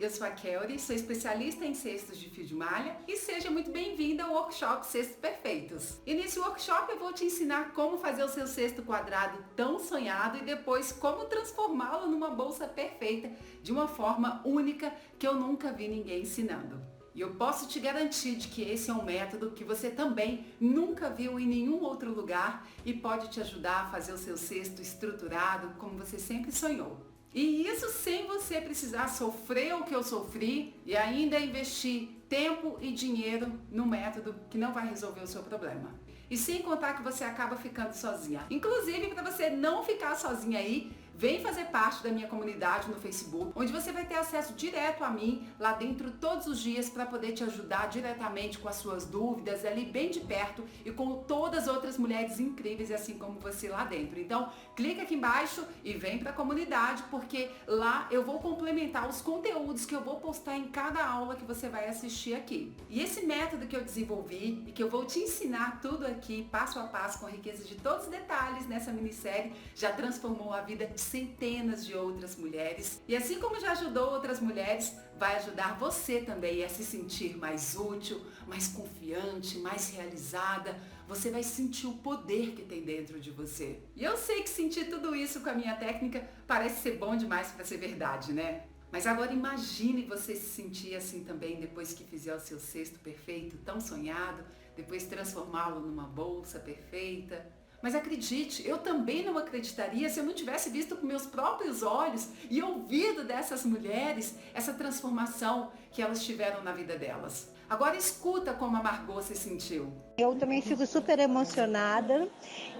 eu sou a Kelly, sou especialista em cestos de fio de malha e seja muito bem-vinda ao workshop Cestos Perfeitos. E nesse workshop eu vou te ensinar como fazer o seu cesto quadrado tão sonhado e depois como transformá-lo numa bolsa perfeita de uma forma única que eu nunca vi ninguém ensinando. E eu posso te garantir de que esse é um método que você também nunca viu em nenhum outro lugar e pode te ajudar a fazer o seu cesto estruturado como você sempre sonhou. E isso sem você precisar sofrer o que eu sofri e ainda investir tempo e dinheiro num método que não vai resolver o seu problema. E sem contar que você acaba ficando sozinha. Inclusive, para você não ficar sozinha aí, vem fazer parte da minha comunidade no Facebook, onde você vai ter acesso direto a mim lá dentro todos os dias para poder te ajudar diretamente com as suas dúvidas ali bem de perto e com todas as outras mulheres incríveis assim como você lá dentro. Então, clica aqui embaixo e vem para a comunidade, porque lá eu vou complementar os conteúdos que eu vou postar em cada aula que você vai assistir aqui. E esse método que eu desenvolvi e que eu vou te ensinar tudo aqui, passo a passo, com riqueza de todos os detalhes nessa minissérie, já transformou a vida de centenas de outras mulheres. E assim como já ajudou outras mulheres, vai ajudar você também a se sentir mais útil, mais confiante, mais realizada. Você vai sentir o poder que tem dentro de você. E eu sei que sentir tudo isso com a minha técnica parece ser bom demais para ser verdade, né? Mas agora imagine você se sentir assim também depois que fizer o seu cesto perfeito, tão sonhado, depois transformá-lo numa bolsa perfeita. Mas acredite, eu também não acreditaria se eu não tivesse visto com meus próprios olhos e ouvido dessas mulheres essa transformação que elas tiveram na vida delas. Agora escuta como a Margot se sentiu. Eu também fico super emocionada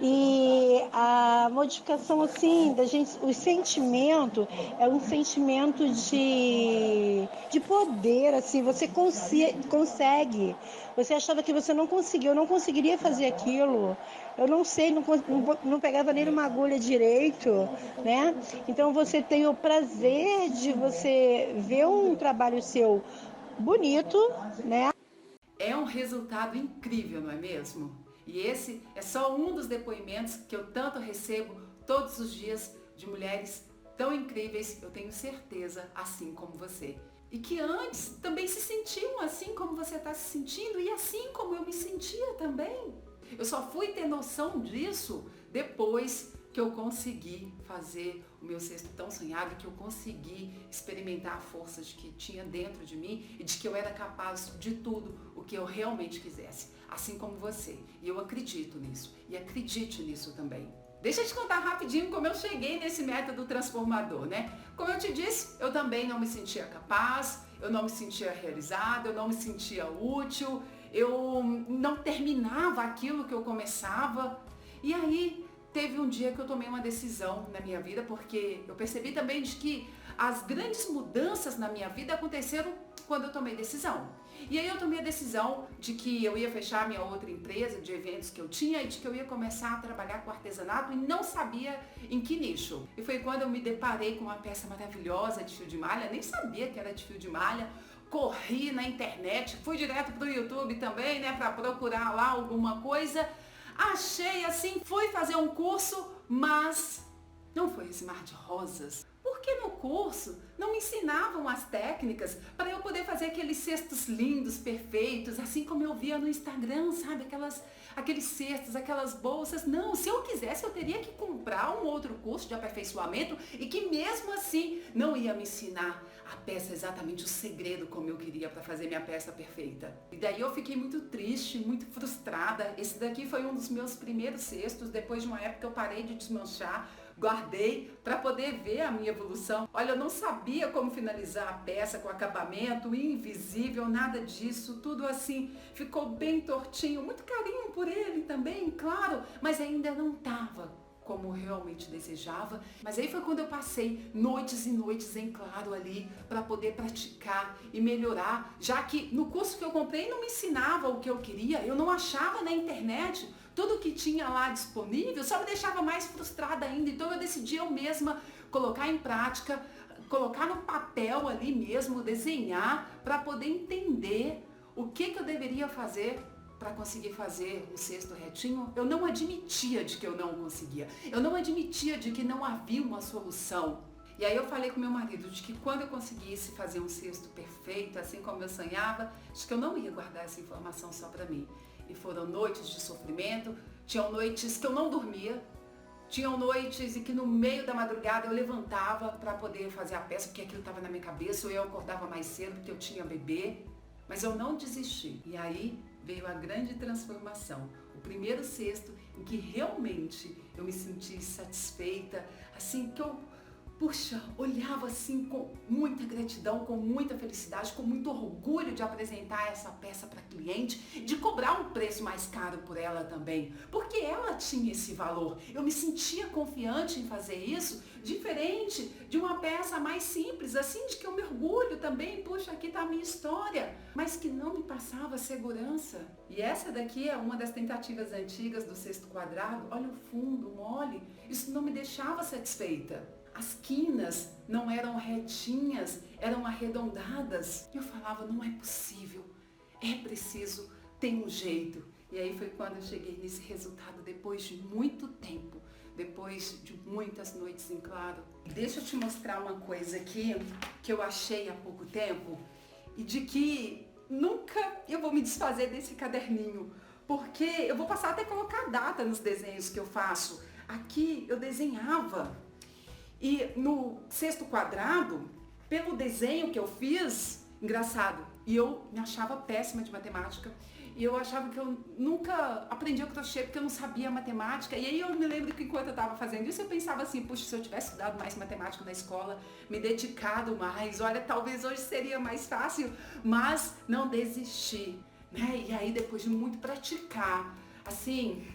e a modificação assim da gente, o sentimento é um sentimento de poder, assim, você consegue. Você achava que você não conseguiu, eu não conseguiria fazer aquilo. Eu não sei, não pegava nem numa agulha direito, né? Então você tem o prazer de você ver um trabalho seu bonito, né? É um resultado incrível, não é mesmo? E esse é só um dos depoimentos que eu tanto recebo todos os dias de mulheres tão incríveis, eu tenho certeza, assim como você. E que antes também se sentiam assim como você está se sentindo e assim como eu me sentia também. Eu só fui ter noção disso depois que eu consegui fazer o meu cesto tão sonhado, que eu consegui experimentar a força de que tinha dentro de mim e de que eu era capaz de tudo o que eu realmente quisesse, assim como você. E eu acredito nisso, e acredite nisso também. Deixa eu te contar rapidinho como eu cheguei nesse método transformador, né? Como eu te disse, eu também não me sentia capaz, eu não me sentia realizada, eu não me sentia útil, eu não terminava aquilo que eu começava. E aí teve um dia que eu tomei uma decisão na minha vida, porque eu percebi também de que as grandes mudanças na minha vida aconteceram quando eu tomei decisão. E aí eu tomei a decisão de que eu ia fechar minha outra empresa de eventos que eu tinha e de que eu ia começar a trabalhar com artesanato e não sabia em que nicho. E foi quando eu me deparei com uma peça maravilhosa de fio de malha, nem sabia que era de fio de malha, corri na internet, fui direto pro YouTube também, né, para procurar lá alguma coisa. Achei assim, fui fazer um curso, mas não foi esse mar de rosas. Porque no curso não me ensinavam as técnicas para eu poder fazer aqueles cestos lindos, perfeitos, assim como eu via no Instagram, sabe? Aqueles cestos, aquelas bolsas. Não, se eu quisesse eu teria que comprar um outro curso de aperfeiçoamento e que mesmo assim não ia me ensinar a peça exatamente o segredo como eu queria para fazer minha peça perfeita. E daí eu fiquei muito triste, muito frustrada. Esse daqui foi um dos meus primeiros cestos. Depois de uma época eu parei de desmanchar, guardei para poder ver a minha evolução. Olha, eu não sabia como finalizar a peça com acabamento invisível, nada disso, tudo assim, ficou bem tortinho, muito carinho por ele também, claro, mas ainda não estava como eu realmente desejava. Mas aí foi quando eu passei noites e noites em claro ali para poder praticar e melhorar, já que no curso que eu comprei não me ensinava o que eu queria, eu não achava na internet tudo que tinha lá disponível, só me deixava mais frustrada ainda. Então eu decidi eu mesma colocar em prática, colocar no papel ali mesmo, desenhar para poder entender o que eu deveria fazer para conseguir fazer um cesto retinho. Eu não admitia de que eu não conseguia. Eu não admitia de que não havia uma solução. E aí eu falei com meu marido de que quando eu conseguisse fazer um cesto perfeito, assim como eu sonhava, de que eu não ia guardar essa informação só para mim. E foram noites de sofrimento, tinham noites que eu não dormia, tinham noites em que no meio da madrugada eu levantava para poder fazer a peça, porque aquilo estava na minha cabeça, ou eu acordava mais cedo porque eu tinha bebê, mas eu não desisti. E aí veio a grande transformação, o primeiro cesto em que realmente eu me senti satisfeita, assim que eu olhava assim com muita gratidão, com muita felicidade, com muito orgulho de apresentar essa peça para cliente, de cobrar um preço mais caro por ela também, porque ela tinha esse valor. Eu me sentia confiante em fazer isso, diferente de uma peça mais simples, assim, de que eu me orgulho também, aqui está a minha história, mas que não me passava segurança. E essa daqui é uma das tentativas antigas do cesto quadrado. Olha o fundo, mole, isso não me deixava satisfeita. As quinas não eram retinhas, eram arredondadas. E eu falava, não é possível, é preciso, tem um jeito. E aí foi quando eu cheguei nesse resultado, depois de muito tempo, depois de muitas noites em claro. Deixa eu te mostrar uma coisa aqui que eu achei há pouco tempo e de que nunca eu vou me desfazer desse caderninho, porque eu vou passar até a colocar data nos desenhos que eu faço. Aqui eu desenhava. E no cesto quadrado, pelo desenho que eu fiz, engraçado, e eu me achava péssima de matemática, e eu achava que eu nunca aprendi o crochê porque eu não sabia matemática, e aí eu me lembro que enquanto eu estava fazendo isso, eu pensava assim, puxa, se eu tivesse estudado mais matemática na escola, me dedicado mais, olha, talvez hoje seria mais fácil, mas não desisti, né? E aí depois de muito praticar, assim,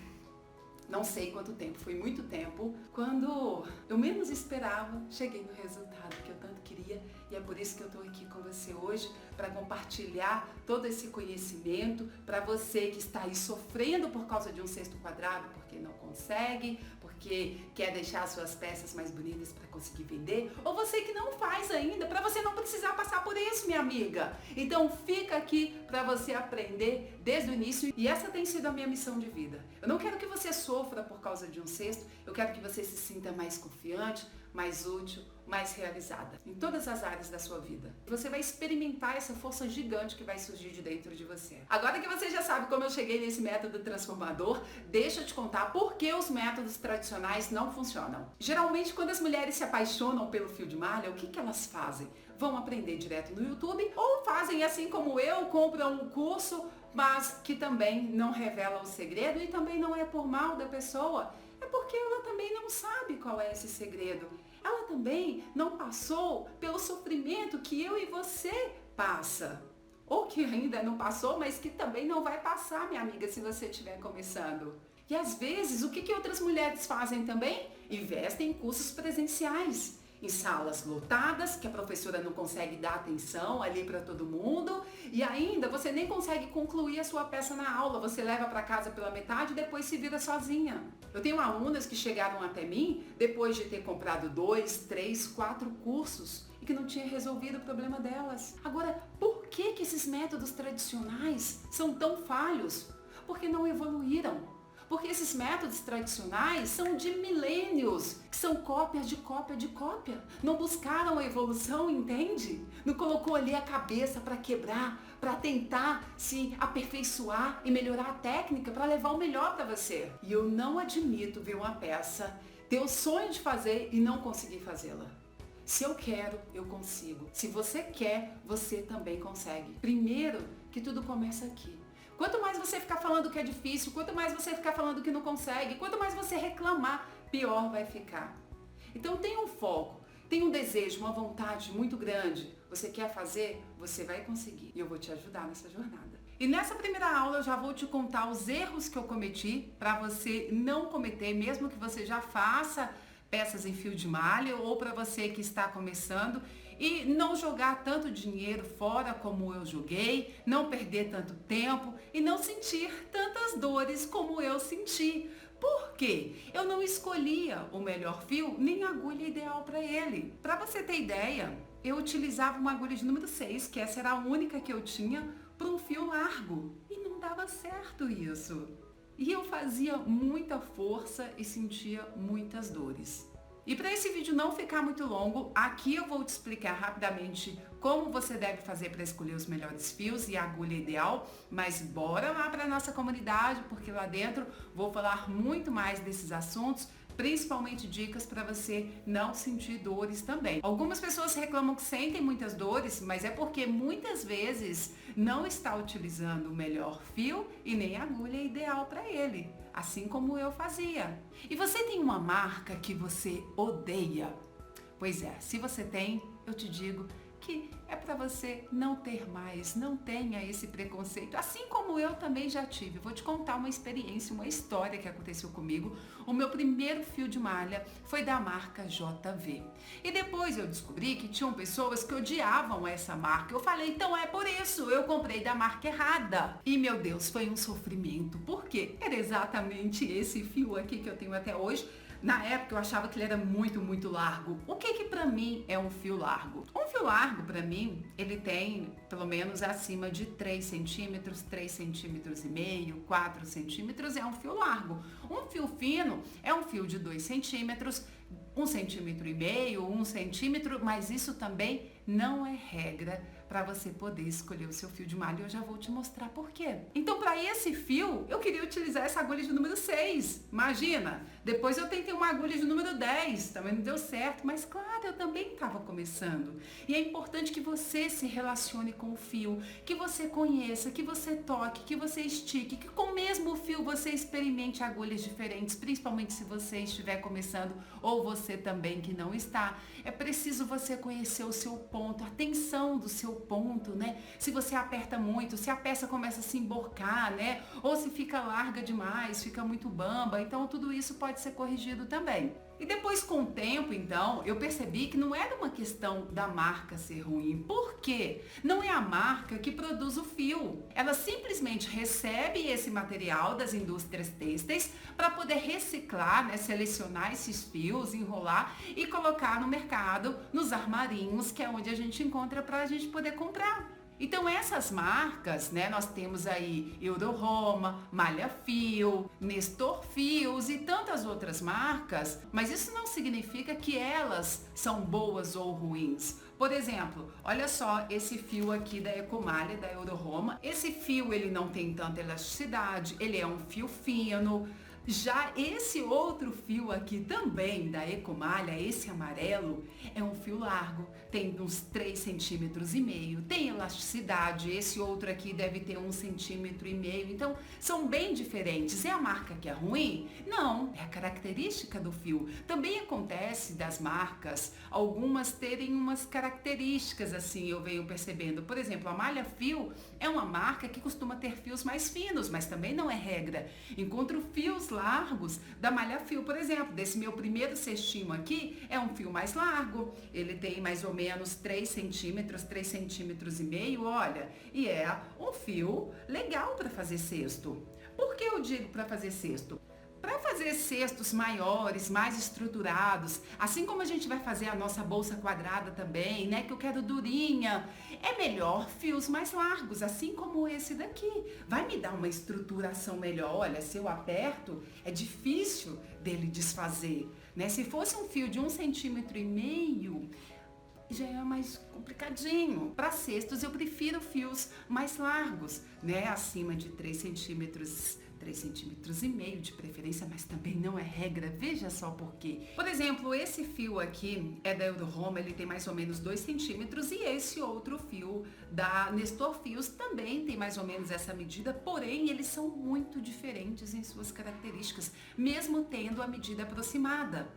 não sei quanto tempo, foi muito tempo. Quando eu menos esperava, cheguei no resultado que eu tanto queria. E é por isso que eu estou aqui com você hoje, para compartilhar todo esse conhecimento, para você que está aí sofrendo por causa de um cesto quadrado, porque não consegue, porque quer deixar suas peças mais bonitas para conseguir vender, ou você que não faz ainda, para você não precisar passar por isso, minha amiga. Então fica aqui para você aprender desde o início, e essa tem sido a minha missão de vida. Eu não quero que você sofra por causa de um cesto, eu quero que você se sinta mais confiante, mais útil, mais realizada em todas as áreas da sua vida. Você vai experimentar essa força gigante que vai surgir de dentro de você. Agora que você já sabe como eu cheguei nesse método transformador, deixa eu te contar por que os métodos tradicionais não funcionam. Geralmente, quando as mulheres se apaixonam pelo fio de malha, o que elas fazem? Vão aprender direto no YouTube ou fazem assim como eu, compram um curso, mas que também não revela o segredo e também não é por mal da pessoa. É porque ela também não sabe qual é esse segredo. Ela também não passou pelo sofrimento que eu e você passa. Ou que ainda não passou, mas que também não vai passar, minha amiga, se você estiver começando. E às vezes, o que outras mulheres fazem também? Investem em cursos presenciais, em salas lotadas, que a professora não consegue dar atenção ali para todo mundo, e ainda você nem consegue concluir a sua peça na aula, você leva para casa pela metade e depois se vira sozinha. Eu tenho alunas que chegaram até mim depois de ter comprado 2, 3, 4 cursos e que não tinha resolvido o problema delas. Agora, por que esses métodos tradicionais são tão falhos? Porque não evoluíram. Porque esses métodos tradicionais são de milênios, que são cópias de cópia de cópia. Não buscaram a evolução, entende? Não colocou ali a cabeça para quebrar, para tentar se aperfeiçoar e melhorar a técnica para levar o melhor para você. E eu não admito ver uma peça, ter o sonho de fazer e não conseguir fazê-la. Se eu quero, eu consigo. Se você quer, você também consegue. Primeiro, que tudo começa aqui. Quanto mais você ficar falando que é difícil, quanto mais você ficar falando que não consegue, quanto mais você reclamar, pior vai ficar. Então tenha um foco, tenha um desejo, uma vontade muito grande. Você quer fazer? Você vai conseguir. E eu vou te ajudar nessa jornada. E nessa primeira aula eu já vou te contar os erros que eu cometi para você não cometer, mesmo que você já faça peças em fio de malha ou para você que está começando. E não jogar tanto dinheiro fora como eu joguei, não perder tanto tempo e não sentir tantas dores como eu senti. Por quê? Eu não escolhia o melhor fio nem a agulha ideal para ele. Para você ter ideia, eu utilizava uma agulha de número 6, que essa era a única que eu tinha, para um fio largo. E não dava certo isso. E eu fazia muita força e sentia muitas dores. E para esse vídeo não ficar muito longo, aqui eu vou te explicar rapidamente como você deve fazer para escolher os melhores fios e a agulha ideal, mas bora lá para a nossa comunidade, porque lá dentro vou falar muito mais desses assuntos, principalmente dicas para você não sentir dores também. Algumas pessoas reclamam que sentem muitas dores, mas é porque muitas vezes não está utilizando o melhor fio e nem a agulha ideal para ele, assim como eu fazia. E você tem uma marca que você odeia? Pois é, se você tem, eu te digo que é para você não ter mais, não tenha esse preconceito, assim como eu também já tive. Vou te contar uma experiência, uma história que aconteceu comigo. O meu primeiro fio de malha foi da marca JV. E depois eu descobri que tinham pessoas que odiavam essa marca. Eu falei, então é por isso, eu comprei da marca errada. E meu Deus, foi um sofrimento, porque era exatamente esse fio aqui que eu tenho até hoje. Na época eu achava que ele era muito largo. O que pra mim é um fio largo? Um fio largo pra mim, ele tem pelo menos acima de 3 centímetros, 3 centímetros e meio, 4 centímetros é um fio largo. Um fio fino é um fio de 2 centímetros, 1 centímetro e meio, 1 centímetro, mas isso também não é regra para você poder escolher o seu fio de malha. Eu já vou te mostrar por quê. Então, para esse fio, eu queria utilizar essa agulha de número 6. Imagina! Depois eu tentei uma agulha de número 10, também não deu certo, mas claro, eu também estava começando. E é importante que você se relacione com o fio, que você conheça, que você toque, que você estique, que com o mesmo fio você experimente agulhas diferentes, principalmente se você estiver começando ou você também que não está. É preciso você conhecer o seu ponto, a tensão do seu ponto, né? Se você aperta muito, se a peça começa a se emborcar, né? Ou se fica larga demais, fica muito bamba, então tudo isso pode ser corrigido também. E depois, com o tempo, então, eu percebi que não era uma questão da marca ser ruim. Por quê? Não é a marca que produz o fio. Ela simplesmente recebe esse material das indústrias têxteis para poder reciclar, né, selecionar esses fios, enrolar e colocar no mercado, nos armarinhos, que é onde a gente encontra para a gente poder comprar. Então essas marcas, né, nós temos aí Euro-Roma, Malha Fio, Nestor Fios e tantas outras marcas, mas isso não significa que elas são boas ou ruins. Por exemplo, olha só esse fio aqui da Ecomalha, da Euro-Roma. Esse fio ele não tem tanta elasticidade, ele é um fio fino. Já esse outro fio aqui também da Ecomalha, esse amarelo, é um fio largo, tem uns 3 centímetros e meio, tem elasticidade, esse outro aqui deve ter 1 centímetro e meio, então são bem diferentes. É a marca que é ruim? Não, é a característica do fio. Também acontece das marcas, algumas terem umas características assim, eu venho percebendo. Por exemplo, a Malha Fio é uma marca que costuma ter fios mais finos, mas também não é regra. Encontro fios largos da Malha Fio, por exemplo, desse meu primeiro cestinho aqui, é um fio mais largo, ele tem mais ou menos 3 centímetros, 3 centímetros e meio, olha, e é um fio legal para fazer cesto. Por que eu digo para fazer cesto? Para fazer cestos maiores, mais estruturados, assim como a gente vai fazer a nossa bolsa quadrada também, né, que eu quero durinha, é melhor fios mais largos, assim como esse daqui. Vai me dar uma estruturação melhor. Olha, se eu aperto, é difícil dele desfazer, né? Se fosse um fio de 1,5 centímetros, já é mais complicadinho. Para cestos eu prefiro fios mais largos, né? Acima de 3 centímetros, 3 centímetros e meio de preferência, mas também não é regra. Veja só por quê. Por exemplo, esse fio aqui é da Euro-Roma, ele tem mais ou menos 2 centímetros e esse outro fio da Nestor Fios também tem mais ou menos essa medida, porém eles são muito diferentes em suas características, mesmo tendo a medida aproximada.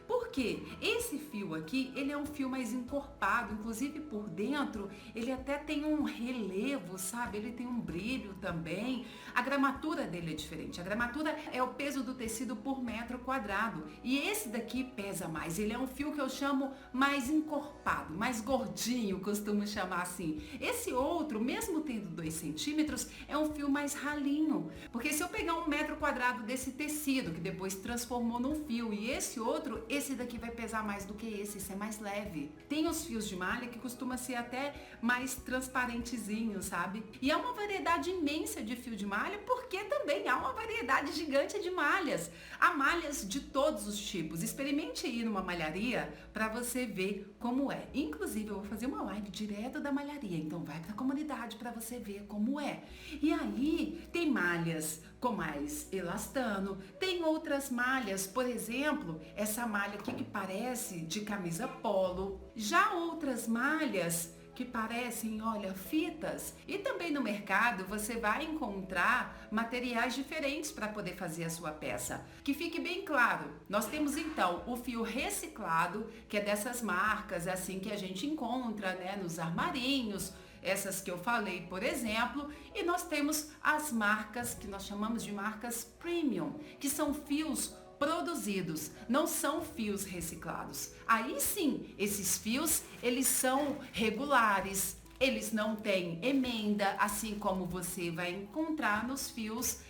Por quê? Esse fio aqui, ele é um fio mais encorpado, inclusive por dentro, ele até tem um relevo, sabe? Ele tem um brilho também. A gramatura dele é diferente. A gramatura é o peso do tecido por metro quadrado. E esse daqui pesa mais. Ele é um fio que eu chamo mais encorpado, mais gordinho, costumo chamar assim. Esse outro, mesmo tendo 2 centímetros, é um fio mais ralinho. Porque se eu pegar 1 metro quadrado desse tecido, que depois transformou num fio, e esse outro, esse daqui vai pesar mais do que esse é mais leve. Tem os fios de malha que costuma ser até mais transparentezinho, sabe? E há uma variedade imensa de fio de malha, porque também há uma variedade gigante de malhas. Há malhas de todos os tipos. Experimente ir numa malharia para você ver como é. Inclusive, eu vou fazer uma live direto da malharia, então vai para a comunidade para você ver como é. E aí, tem malhas com mais elastano, tem outras malhas, por exemplo, essa malha aqui que parece de camisa polo. Já outras malhas que parecem, olha, fitas. E também no mercado você vai encontrar materiais diferentes para poder fazer a sua peça. Que fique bem claro, nós temos então o fio reciclado, que é dessas marcas assim que a gente encontra, né, nos armarinhos, essas que eu falei, por exemplo, e nós temos as marcas que nós chamamos de marcas premium, que são fios produzidos, não são fios reciclados. Aí sim, esses fios, eles são regulares, eles não têm emenda, assim como você vai encontrar nos fios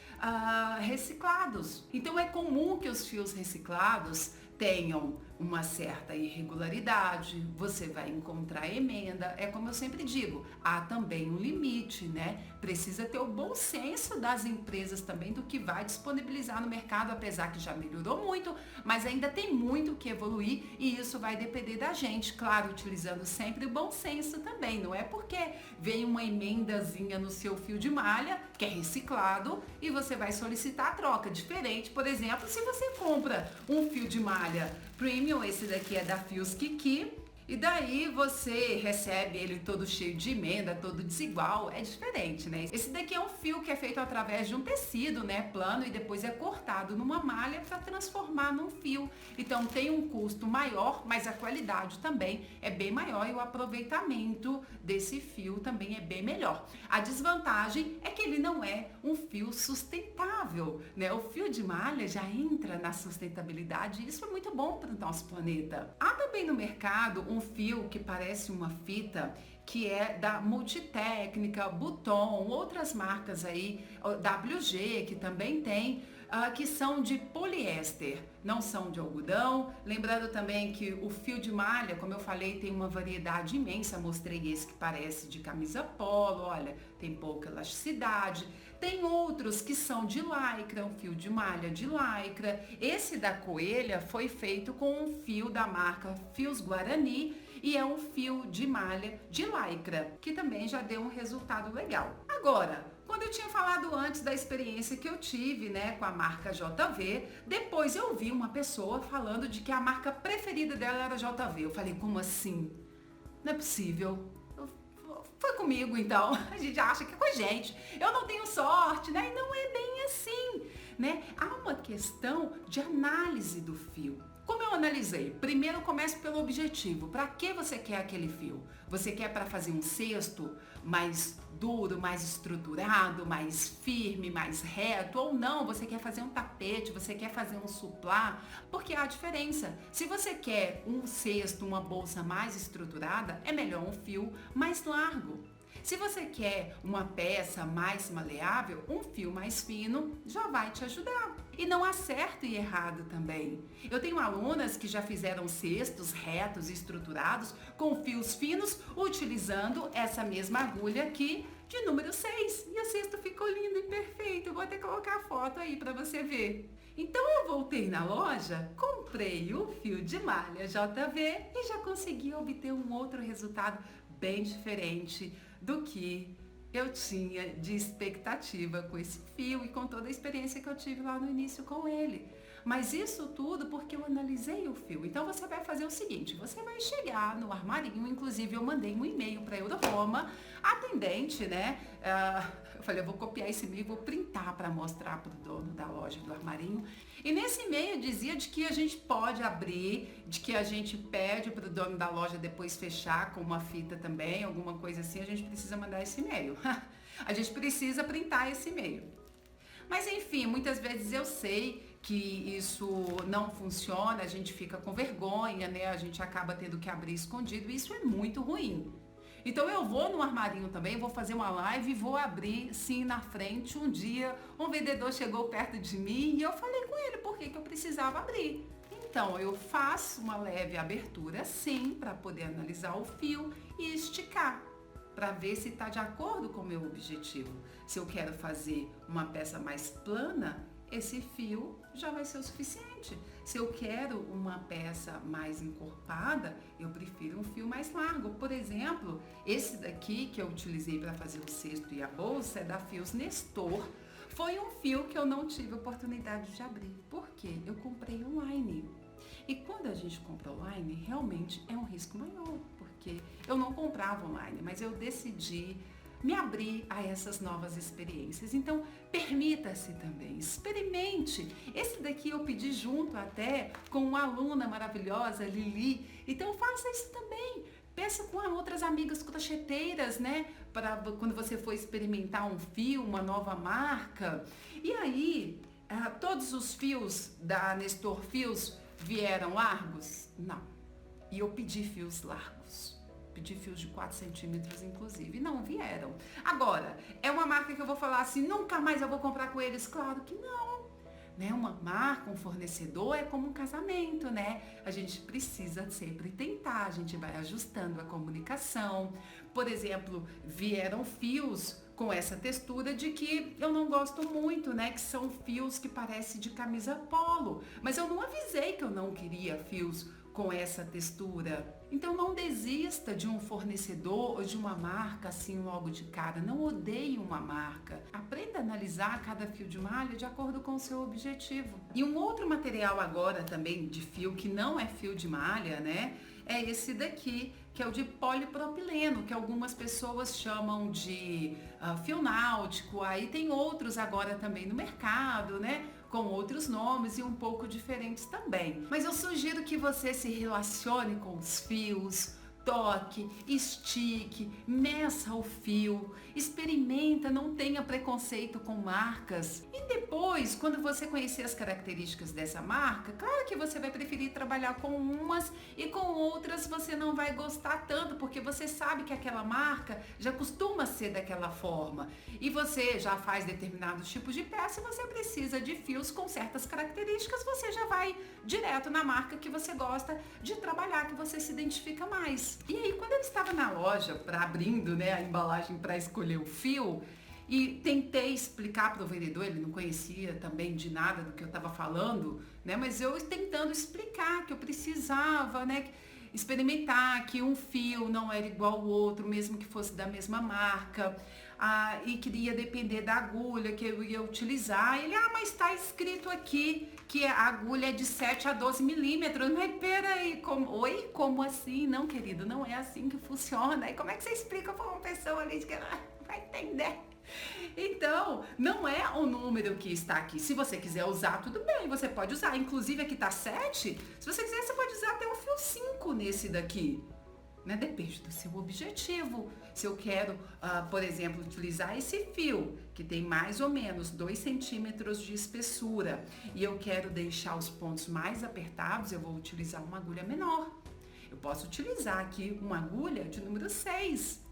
reciclados. Então é comum que os fios reciclados tenham uma certa irregularidade, você vai encontrar emenda, é como eu sempre digo, há também um limite, né? Precisa ter o bom senso das empresas também do que vai disponibilizar no mercado, apesar que já melhorou muito, mas ainda tem muito que evoluir e isso vai depender da gente, claro, utilizando sempre o bom senso também, não é porque vem uma emendazinha no seu fio de malha, que é reciclado, e você vai solicitar a troca, diferente, por exemplo, se você compra um fio de malha premium, esse daqui é da Fios Kiki, e daí você recebe ele todo cheio de emenda, todo desigual, é diferente, né? Esse daqui é um fio que é feito através de um tecido, né, plano, e depois é cortado numa malha para transformar num fio. Então tem um custo maior, mas a qualidade também é bem maior e o aproveitamento desse fio também é bem melhor. A desvantagem é que ele não é um fio sustentável, né? O fio de malha já entra na sustentabilidade e isso é muito bom para o nosso planeta. Há também no mercado um fio que parece uma fita, que é da Multitécnica, Buton, outras marcas aí, WG, que também tem, que são de poliéster, não são de algodão. Lembrando também que o fio de malha, como eu falei, tem uma variedade imensa. Mostrei esse que parece de camisa polo, olha, tem pouca elasticidade. Tem outros que são de lycra, um fio de malha de lycra. Esse da Coelha foi feito com um fio da marca Fios Guarani e é um fio de malha de lycra, que também já deu um resultado legal. Agora, quando eu tinha falado antes da experiência que eu tive, né, com a marca JV, depois eu vi uma pessoa falando de que a marca preferida dela era JV. Eu falei, como assim? Não é possível. Foi comigo, então. A gente acha que é com a gente. Eu não tenho sorte, né? E não é bem assim, né? Há uma questão de análise do fio. Como eu analisei? Primeiro eu começo pelo objetivo. Para que você quer aquele fio? Você quer para fazer um cesto mais duro, mais estruturado, mais firme, mais reto, ou não? Você quer fazer um tapete, você quer fazer um suplá? Porque há diferença. Se você quer um cesto, uma bolsa mais estruturada, é melhor um fio mais largo. Se você quer uma peça mais maleável, um fio mais fino já vai te ajudar. E não há certo e errado também. Eu tenho alunas que já fizeram cestos retos e estruturados com fios finos, utilizando essa mesma agulha aqui de número 6. E o cesto ficou lindo e perfeito. Eu vou até colocar a foto aí para você ver. Então eu voltei na loja, comprei o fio de malha JV e já consegui obter um outro resultado bem diferente do que eu tinha de expectativa com esse fio e com toda a experiência que eu tive lá no início com ele. Mas isso tudo porque eu analisei o fio. Então você vai fazer o seguinte, você vai chegar no armarinho, inclusive eu mandei um e-mail para a Euroroma, atendente, né? Eu falei, eu vou copiar esse e-mail e vou printar para mostrar para o dono da loja do armarinho. E nesse e-mail dizia de que a gente pode abrir, de que a gente pede para o dono da loja depois fechar com uma fita também, alguma coisa assim, a gente precisa mandar esse e-mail. A gente precisa printar esse e-mail. Mas enfim, muitas vezes eu sei que isso não funciona, a gente fica com vergonha, né? A gente acaba tendo que abrir escondido e isso é muito ruim. Então eu vou no armarinho também, vou fazer uma live e vou abrir sim na frente. Um dia um vendedor chegou perto de mim e eu falei com ele por que eu precisava abrir. Então, eu faço uma leve abertura sim, para poder analisar o fio e esticar, para ver se está de acordo com o meu objetivo. Se eu quero fazer uma peça mais plana, esse fio já vai ser o suficiente. Se eu quero uma peça mais encorpada, eu prefiro um fio mais largo. Por exemplo, esse daqui que eu utilizei para fazer o cesto e a bolsa é da Fios Nestor. Foi um fio que eu não tive oportunidade de abrir. Por quê? Eu comprei online. E quando a gente compra online, realmente é um risco maior, porque eu não comprava online, mas eu decidi me abrir a essas novas experiências. Então, permita-se também, experimente. Esse daqui eu pedi junto até com uma aluna maravilhosa, Lili. Então, faça isso também. Peça com outras amigas crocheteiras, né? Para quando você for experimentar um fio, uma nova marca. E aí, todos os fios da Nestor Fios vieram largos? Não. E eu pedi fios largos. Pedi fios de 4 centímetros, inclusive. Não vieram. Agora, é uma marca que eu vou falar assim, nunca mais eu vou comprar com eles? Claro que não. Né? Uma marca, um fornecedor é como um casamento, né? A gente precisa sempre tentar, a gente vai ajustando a comunicação. Por exemplo, vieram fios com essa textura de que eu não gosto muito, né? Que são fios que parecem de camisa polo. Mas eu não avisei que eu não queria fios com essa textura. Então não desista de um fornecedor ou de uma marca assim logo de cara. Não odeie uma marca. Aprenda a analisar cada fio de malha de acordo com o seu objetivo. E um outro material agora também de fio que não é fio de malha, né? É esse daqui, que é o de polipropileno, que algumas pessoas chamam de fio náutico. Aí tem outros agora também no mercado, né? Com outros nomes e um pouco diferentes também. Mas eu sugiro que você se relacione com os fios, toque, estique, meça o fio, experimenta, não tenha preconceito com marcas. E depois, quando você conhecer as características dessa marca, claro que você vai preferir trabalhar com umas e com outras você não vai gostar tanto, porque você sabe que aquela marca já costuma ser daquela forma. E você já faz determinados tipos de peça e você precisa de fios com certas características, você já vai direto na marca que você gosta de trabalhar, que você se identifica mais. E aí, quando eu estava na loja, abrindo, né, a embalagem para escolher o fio, e tentei explicar para o vendedor, ele não conhecia também de nada do que eu estava falando, né, mas eu tentando explicar que eu precisava, né, experimentar que um fio não era igual ao outro, mesmo que fosse da mesma marca, e queria depender da agulha que eu ia utilizar. Ele, mas está escrito aqui que a agulha é de 7 a 12 milímetros. Mas peraí, como assim? Não, querido, não é assim que funciona. E como é que você explica para uma pessoa ali que ela vai entender? Então, não é o número que está aqui. Se você quiser usar, tudo bem, você pode usar. Inclusive aqui está 7. Se você quiser, você pode usar até um fio 5 nesse daqui. Né? Depende do seu objetivo. Se eu quero, por exemplo, utilizar esse fio, que tem mais ou menos 2 centímetros de espessura, e eu quero deixar os pontos mais apertados, eu vou utilizar uma agulha menor. Eu posso utilizar aqui uma agulha de número 6.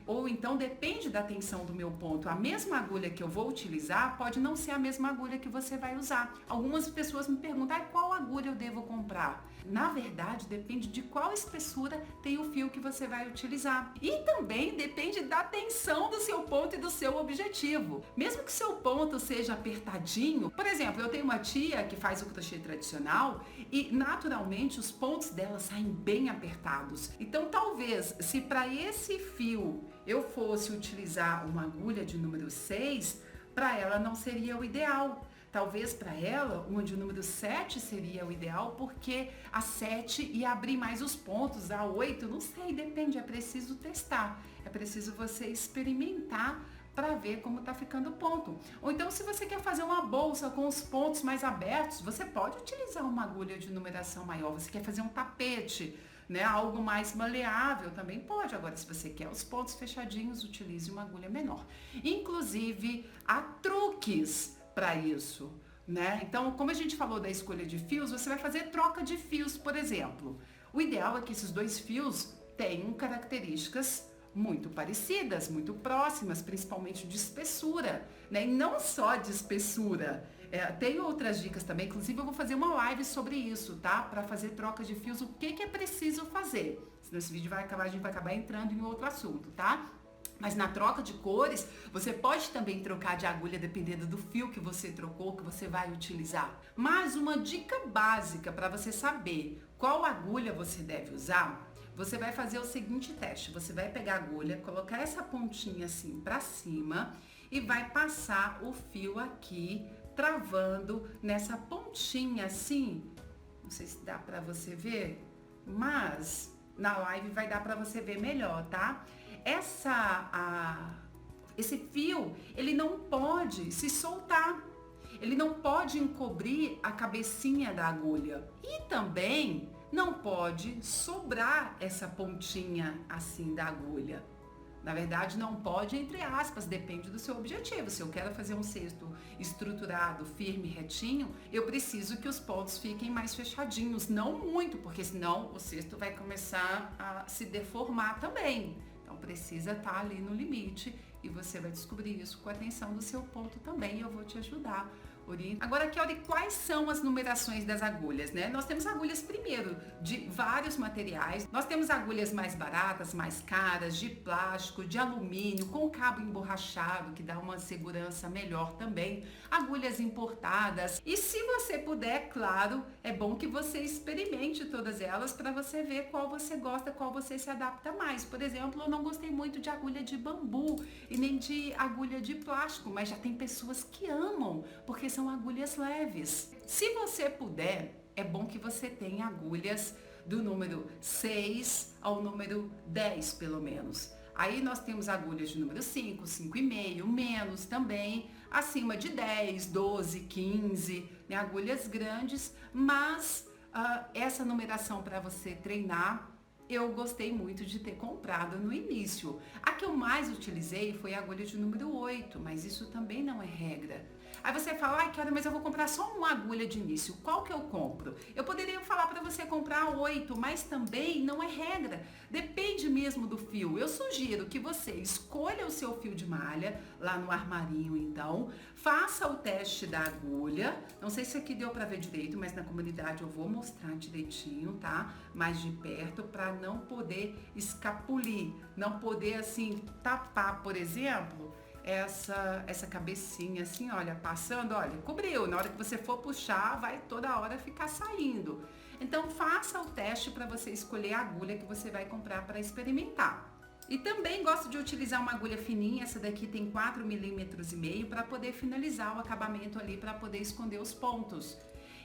Ou então depende da tensão do meu ponto. A mesma agulha que eu vou utilizar pode não ser a mesma agulha que você vai usar. Algumas pessoas me perguntam, qual agulha eu devo comprar? Na verdade, depende de qual espessura tem o fio que você vai utilizar. E também depende da tensão do seu ponto e do seu objetivo. Mesmo que seu ponto seja apertadinho, por exemplo, eu tenho uma tia que faz o crochê tradicional e naturalmente os pontos dela saem bem apertados. Então talvez, se para esse fio eu fosse utilizar uma agulha de número 6, para ela não seria o ideal. Talvez para ela, uma de número 7 seria o ideal, porque a 7 ia abrir mais os pontos, a 8, não sei, depende, é preciso testar. É preciso você experimentar para ver como está ficando o ponto. Ou então, se você quer fazer uma bolsa com os pontos mais abertos, você pode utilizar uma agulha de numeração maior. Você quer fazer um tapete, né, algo mais maleável, também pode. Agora, se você quer os pontos fechadinhos, utilize uma agulha menor. Inclusive, há truques para isso, né? Então, como a gente falou da escolha de fios, você vai fazer troca de fios, por exemplo. O ideal é que esses dois fios tenham características muito parecidas, muito próximas, principalmente de espessura, né? E não só de espessura. Tem outras dicas também, inclusive eu vou fazer uma live sobre isso, tá? Para fazer troca de fios, o que é preciso fazer. Senão esse vídeo a gente vai acabar entrando em outro assunto, tá? Mas na troca de cores, você pode também trocar de agulha dependendo do fio que você trocou, que você vai utilizar. Mas uma dica básica para você saber qual agulha você deve usar, você vai fazer o seguinte teste. Você vai pegar a agulha, colocar essa pontinha assim para cima e vai passar o fio aqui, travando nessa pontinha assim. Não sei se dá para você ver, mas na live vai dar para você ver melhor, tá? Esse fio, ele não pode se soltar, ele não pode encobrir a cabecinha da agulha e também não pode sobrar essa pontinha assim da agulha. Na verdade, não pode, entre aspas, depende do seu objetivo. Se eu quero fazer um cesto estruturado, firme, retinho, eu preciso que os pontos fiquem mais fechadinhos, não muito, porque senão o cesto vai começar a se deformar também. Então precisa estar ali no limite e você vai descobrir isso com a atenção do seu ponto também e eu vou te ajudar. Agora, Kelly, quais são as numerações das agulhas, né? Nós temos agulhas, primeiro, de vários materiais. Nós temos agulhas mais baratas, mais caras, de plástico, de alumínio, com cabo emborrachado, que dá uma segurança melhor também. Agulhas importadas. E se você puder, claro, é bom que você experimente todas elas para você ver qual você gosta, qual você se adapta mais. Por exemplo, eu não gostei muito de agulha de bambu e nem de agulha de plástico, mas já tem pessoas que amam, porque são agulhas leves. Se você puder, é bom que você tenha agulhas do número 6 ao número 10, pelo menos. Aí nós temos agulhas de número 5, 5,5, menos também, acima de 10, 12, 15, né? Agulhas grandes, mas essa numeração para você treinar, eu gostei muito de ter comprado no início. A que eu mais utilizei foi a agulha de número 8, mas isso também não é regra. Aí você fala, ai, cara, mas eu vou comprar só uma agulha de início. Qual que eu compro? Eu poderia falar para você comprar 8, mas também não é regra. Depende mesmo do fio. Eu sugiro que você escolha o seu fio de malha lá no armarinho, então. Faça o teste da agulha. Não sei se aqui deu para ver direito, mas na comunidade eu vou mostrar direitinho, tá? Mais de perto, para não poder escapulir, não poder assim tapar, por exemplo, essa cabecinha assim, olha, passando, olha, cobriu. Na hora que você for puxar, vai toda hora ficar saindo. Então faça o teste para você escolher a agulha que você vai comprar para experimentar. E também gosto de utilizar uma agulha fininha, essa daqui tem 4,5 milímetros para poder finalizar o acabamento ali, para poder esconder os pontos.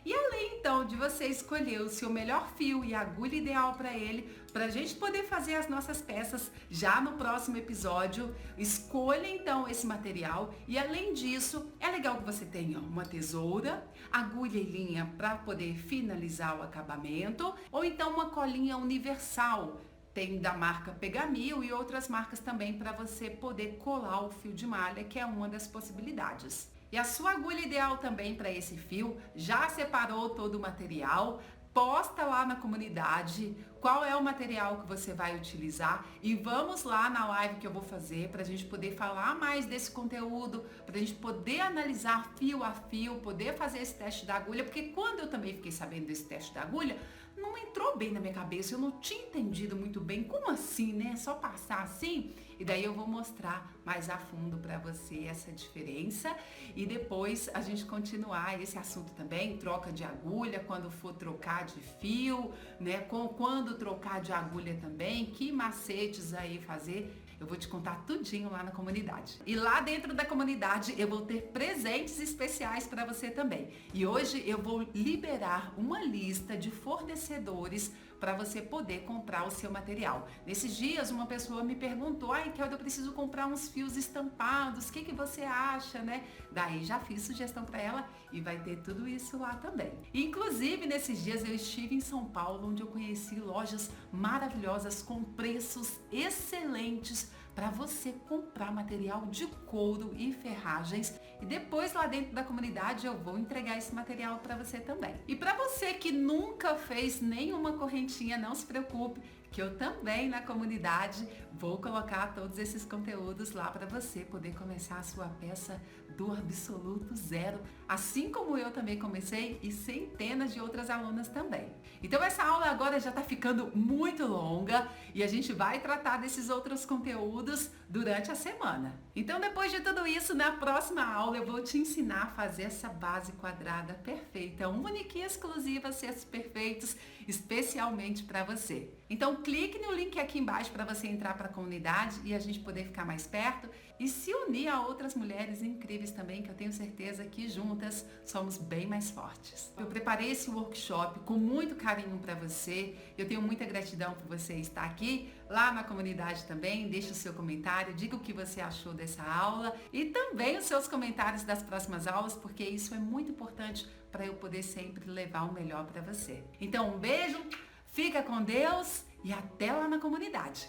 E além então de você escolher o seu melhor fio e a agulha ideal para ele, para a gente poder fazer as nossas peças já no próximo episódio, escolha então esse material e além disso, é legal que você tenha uma tesoura, agulha e linha para poder finalizar o acabamento ou então uma colinha universal. Tem da marca Pegamil e outras marcas também para você poder colar o fio de malha, que é uma das possibilidades. E a sua agulha ideal também para esse fio, já separou todo o material? Posta lá na comunidade qual é o material que você vai utilizar e vamos lá na live que eu vou fazer para a gente poder falar mais desse conteúdo, para a gente poder analisar fio a fio, poder fazer esse teste da agulha, porque quando eu também fiquei sabendo desse teste da agulha, não entrou bem na minha cabeça, eu não tinha entendido muito bem, como assim, né? Só passar assim? E daí eu vou mostrar mais a fundo para você essa diferença e depois a gente continuar esse assunto também, troca de agulha, quando for trocar de fio, né? Quando trocar de agulha também, que macetes aí fazer. Eu vou te contar tudinho lá na comunidade. E lá dentro da comunidade eu vou ter presentes especiais para você também. E hoje eu vou liberar uma lista de fornecedores para você poder comprar o seu material. Nesses dias uma pessoa me perguntou, ai, Kelly, eu preciso comprar uns fios estampados, o que você acha, né? Daí já fiz sugestão para ela e vai ter tudo isso lá também. Inclusive nesses dias eu estive em São Paulo, onde eu conheci lojas maravilhosas com preços excelentes para você comprar material de couro e ferragens e depois lá dentro da comunidade eu vou entregar esse material para você também. E para você que nunca fez nenhuma correntinha, não se preocupe, que eu também na comunidade vou colocar todos esses conteúdos lá para você poder começar a sua peça do absoluto zero, assim como eu também comecei e centenas de outras alunas também. Então essa aula agora já está ficando muito longa e a gente vai tratar desses outros conteúdos durante a semana. Então depois de tudo isso, na próxima aula eu vou te ensinar a fazer essa base quadrada perfeita, única e exclusiva, cestos perfeitos, especialmente para você. Então clique no link aqui embaixo para você entrar para a comunidade e a gente poder ficar mais perto e se unir a outras mulheres incríveis também, que eu tenho certeza que juntas somos bem mais fortes. Eu preparei esse workshop com muito carinho para você. Eu tenho muita gratidão por você estar aqui, lá na comunidade também. Deixe o seu comentário, diga o que você achou dessa aula e também os seus comentários das próximas aulas, porque isso é muito importante para eu poder sempre levar o melhor para você. Então um beijo, fica com Deus e até lá na comunidade.